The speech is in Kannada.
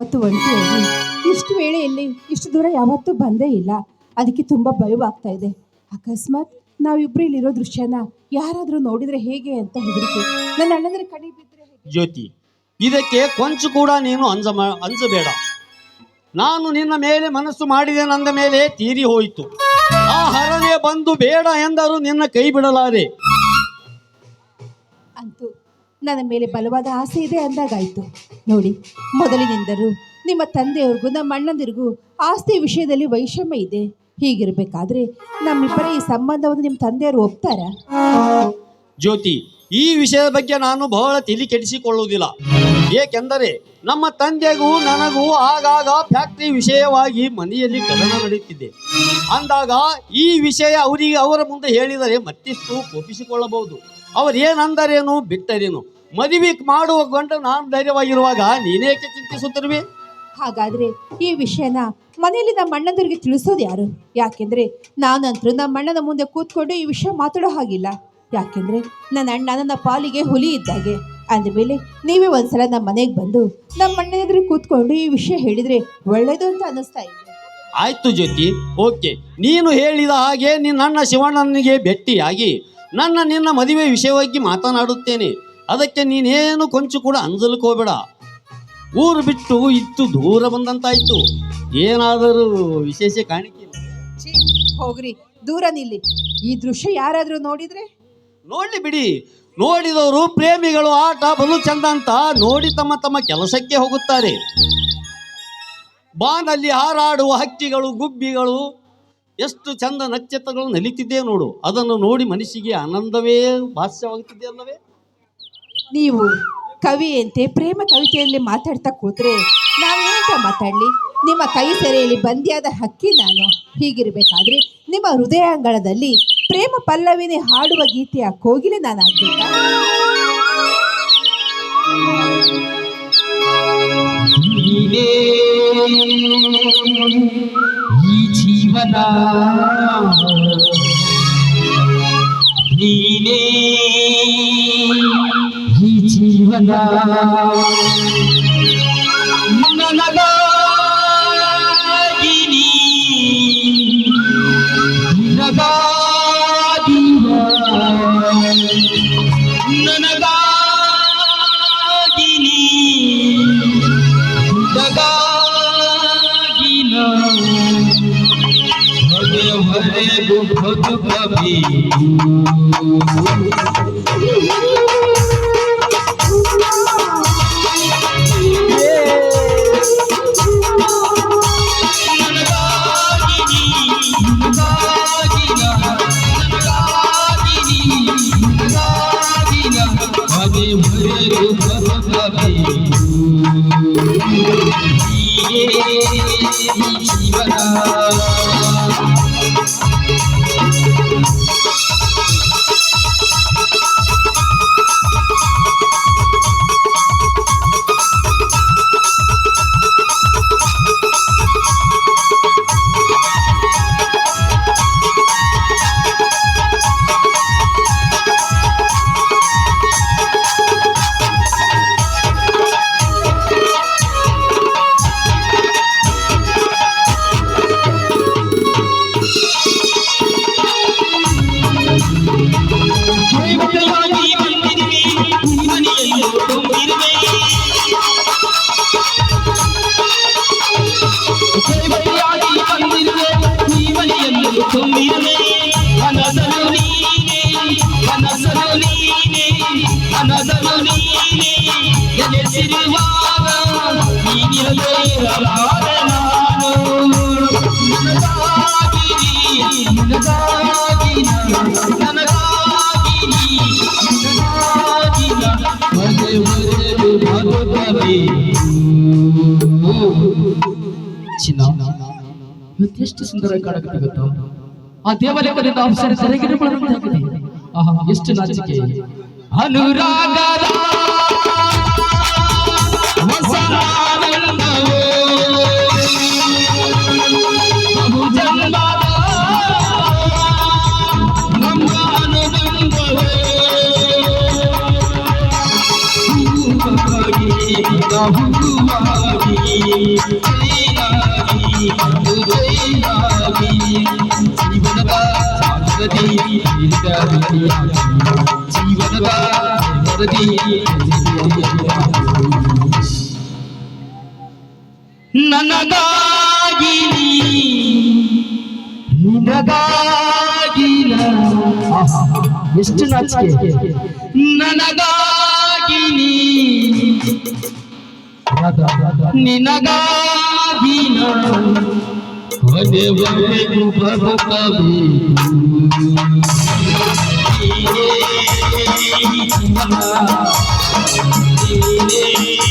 ಮತ್ತು ಒಂಟಿಯಾಗಿ ಇಷ್ಟು ವೇಳೆಯಲ್ಲಿ ಇಷ್ಟು ದೂರ ಯಾವತ್ತೂ ಬಂದೇ ಇಲ್ಲ. ಅದಕ್ಕೆ ತುಂಬ ಭಯವಾಗ್ತಾ ಇದೆ. ಅಕಸ್ಮಾತ್ ನಾವಿಬ್ರು ಇಲ್ಲಿರೋ ದೃಶ್ಯನ ಯಾರಾದರೂ ನೋಡಿದ್ರೆ ಹೇಗೆ ಅಂತ ಹೆದರಿಕೆ. ನನ್ನ ಅಣ್ಣಂದ್ರೆ ಕಣಿ ಬಿದ್ದರೆ ಜ್ಯೋತಿ, ಇದಕ್ಕೆ ಕೊಂಚ ಕೂಡ ನೀನು ಅಂಜಬೇಡ. ನಾನು ನಿನ್ನ ಮೇಲೆ ಮನಸ್ಸು ಮಾಡಿದೆ, ನಂದ ಮೇಲೆ ತೀರಿ ಹೋಯಿತು. ಆ ಹರನೇ ಬಂದು ಬೇಡ ಎಂದರು ನಿನ್ನ ಕೈ ಬಿಡಲಾರೆ. ಅಂತೂ ನನ್ನ ಮೇಲೆ ಬಲವಾದ ಆಸೆ ಇದೆ ಅಂದಾಗಾಯ್ತು. ನೋಡಿ, ಮೊದಲಿನಿಂದಲೂ ನಿಮ್ಮ ತಂದೆಯವ್ರಿಗೂ ನಮ್ಮ ಅಣ್ಣಂದಿರಿಗೂ ಆಸ್ತಿ ವಿಷಯದಲ್ಲಿ ವೈಷಮ್ಯ ಇದೆ. ಹೀಗಿರಬೇಕಾದ್ರೆ ನಮ್ಮಿಬ್ಬರ ಈ ಸಂಬಂಧವನ್ನು ನಿಮ್ಮ ತಂದೆಯವರು ಒಪ್ತಾರ? ಜ್ಯೋತಿ, ಈ ವಿಷಯದ ಬಗ್ಗೆ ನಾನು ಬಹಳ ತಲೆ ಕೆಡಿಸಿಕೊಳ್ಳುವುದಿಲ್ಲ. ಏಕೆಂದರೆ ನಮ್ಮ ತಂದೆಗೂ ನನಗೂ ಆಗಾಗ ಫ್ಯಾಕ್ಟರಿ ವಿಷಯವಾಗಿ ಮನೆಯಲ್ಲಿ ಕದನ ನಡೆಯುತ್ತಿದೆ. ಅಂದಾಗ ಈ ವಿಷಯ ಅವರ ಮುಂದೆ ಹೇಳಿದರೆ ಮತ್ತಿಷ್ಟು ಕೋಪಿಸಿಕೊಳ್ಳಬಹುದು. ಅವರೇನಂದರೇನು ಬಿಟ್ಟರೇನು, ಮದುವೆ ಮಾಡುವ ಗಂಟು ನಾನು ಧೈರ್ಯವಾಗಿರುವಾಗ ನೀನೇಕೆ ಚಿಂತಿಸುತ್ತಿರುವೆ? ಹಾಗಾದ್ರೆ ಈ ವಿಷಯನ ಮನೆಯಲ್ಲಿ ನಮ್ಮ ಅಣ್ಣಂದರಿಗೆ ತಿಳಿಸೋದು ಯಾರು? ಯಾಕೆಂದ್ರೆ ನಾನಂತರೂ ನಮ್ಮ ಅಣ್ಣನ ಮುಂದೆ ಕೂತ್ಕೊಂಡು ಈ ವಿಷಯ ಮಾತಾಡೋ ಹಾಗಿಲ್ಲ. ಯಾಕೆಂದ್ರೆ ನನ್ನ ಅಣ್ಣ ನನ್ನ ಪಾಲಿಗೆ ಹುಲಿ ಇದ್ದಾಗೆ. ಅಂದಮೇಲೆ ನೀವೇ ಒಂದ್ಸಲ ನಮ್ಮ ಮನೆಗೆ ಬಂದು ನಮ್ಮ ಅಣ್ಣ ಎದುರು ಕೂತ್ಕೊಂಡು ಈ ವಿಷಯ ಹೇಳಿದ್ರೆ ಒಳ್ಳೇದು ಅಂತ ಅನ್ನಿಸ್ತಾ ಇದೆ. ಆಯ್ತು ಜ್ಯೋತಿ, ಓಕೆ. ನೀನು ಹೇಳಿದ ಹಾಗೆ ನಿನ್ನ ಅಣ್ಣ ಶಿವಣ್ಣನಿಗೆ ಭೇಟಿಯಾಗಿ ನಿನ್ನ ಮದುವೆ ವಿಷಯವಾಗಿ ಮಾತನಾಡುತ್ತೇನೆ. ಅದಕ್ಕೆ ನೀನೇನು ಕೊಂಚ ಕೂಡ ಅಂಜಲಿಕ್ಕೆ ಹೋಗಬೇಡ. ಊರು ಬಿಟ್ಟು ಇತ್ತು ದೂರ ಬಂದಂತಾಯ್ತು. ಏನಾದರೂ ವಿಶೇಷ ಕಾಣಿಕೆ? ಹೋಗ್ರಿ, ದೂರ ನಿಲ್ಲಿ. ಈ ದೃಶ್ಯ ಯಾರಾದರೂ ನೋಡಿದ್ರೆ? ನೋಡ್ಲಿ ಬಿಡಿ, ನೋಡಿದವರು ಪ್ರೇಮಿಗಳು ಆಟ ಬಲು ಚಂದ ಅಂತ ನೋಡಿ ತಮ್ಮ ತಮ್ಮ ಕೆಲಸಕ್ಕೆ ಹೋಗುತ್ತಾರೆ. ಬಾನಲ್ಲಿ ಹಾರಾಡುವ ಹಕ್ಕಿಗಳು, ಗುಬ್ಬಿಗಳು, ಎಷ್ಟು ಚಂದ ನಕ್ಷತ್ರಗಳು ನಲಿತಿದ್ದೆ ನೋಡು. ಅದನ್ನು ನೋಡಿ ಮನಸ್ಸಿಗೆ ಆನಂದವೇ ಭಾಷ್ಯವಾಗುತ್ತಿದೆ ಅಲ್ಲವೇ? ನೀವು ಕವಿಯಂತೆ ಪ್ರೇಮ ಕವಿತೆಯಲ್ಲಿ ಮಾತಾಡ್ತಾ ಕೂತ್ರೆ ನಾವೇನಂತ ಮಾತಾಡಲಿ? ನಿಮ್ಮ ಕೈ ಸೆರೆಯಲ್ಲಿ ಬಂದಿಯಾದ ಹಕ್ಕಿ ನಾನು. ಹೀಗಿರಬೇಕಾದ್ರೆ ನಿಮ್ಮ ಹೃದಯಾಂಗಳದಲ್ಲಿ ಪ್ರೇಮ ಪಲ್ಲವಿನೇ ಹಾಡುವ ಗೀತೆಯ ಕೋಗಿಲೆ ನಾನಾಗಬೇಕಾ? ಈ ಜೀವನ ನೀನೇ, ಈ ಜೀವನ ನನಗಾಗಿ ನನಗಾಗಿ ಬದುಕಬೇಕು. ಎಷ್ಟು ಸುಂದರ ಕಾಣಕತ್ತೆ ಗೊತ್ತಾ? ಆ ದೇವಾಲಯದಿಂದ ಅಪ್ಸರೆ ಸೆರೆಗಿರಬಾರದಂತಾಗಿದೆ. ಆಹಾ, ಎಷ್ಟು ನಾಚಿಕೆ! ಅನುರಾಗದ ಬಹುವಾಗಿ ಜೈನಾಗಿ ಅದು ಜೈನಾಗಿ ಜೀವನದ ಸಾಗರದಿ ಜೀವನದ ವರದಿ ನನಗಾಗಿ ನಿನಗಾಗಿ ಎಷ್ಟು ನಾಚಿಕೆ ನನಗಾಗಿ ನಿನಗಾಗಿ ಕೊನೆವರೆಗೂ ಬದುಕಬೇಕು ನೀನೇ ಜೀವನ ನೀನೇ